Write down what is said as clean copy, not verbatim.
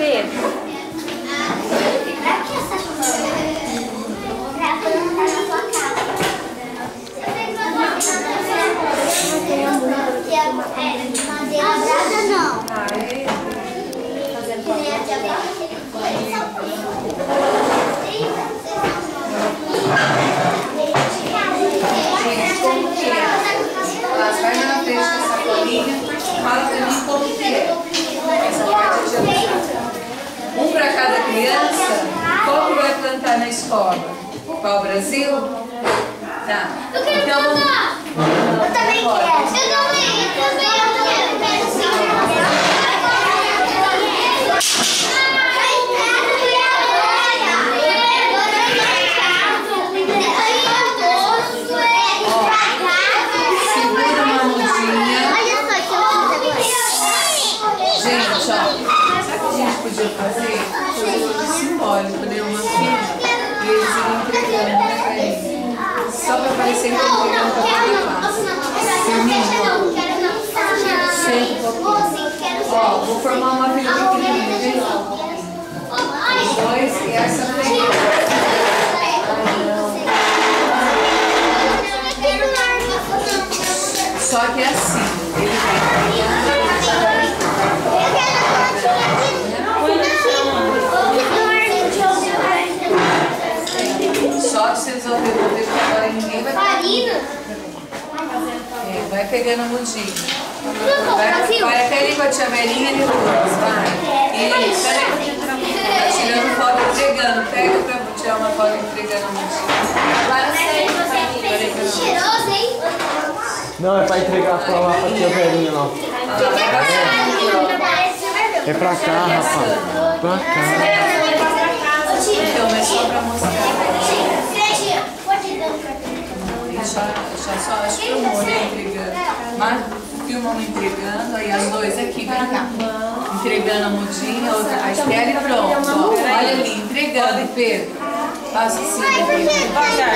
Pedro? Elas vai na frente com essa colinha, fala pra mim como que é. Essa parte é um para cada criança. Qual que vai plantar na escola? Qual o Brasil? Tá. Eu quero então, plantar! Eu também quero! Eu também quero! Gente, ó, sabe o que a gente podia fazer? Coisa simbólico, né? Uma filha e eles irem entregando, né, pra ele? Só pra parecer que estão entregando pra toda a classe. Firminho, senta um pouquinho. Ó, vou formar uma filha pequenininha, viu? Os dois e essa frente. Só que é assim, ele vai só que vocês vão devolver, porque agora ninguém vai Farina? Vai pegando a mudinha. Vai até ali com a tia Belinha e depois, vai. Isso, vai tirando foto entregando. Pega pra tirar uma foto entregando a mudinha. Agora você é cheiroso, hein? Não, é pra entregar pra lá pra tia Belinha lá. É pra cá, rapaz. Pra cá. Então, mas só pra mostrar. Só acho que filmou, né, entregando. Mas filmam entregando, aí as dois aqui, vem cá. Entregando a mudinha, a Estela e pronto. Ó, olha ali, entregando, Pedro. Passa assim, Devagar,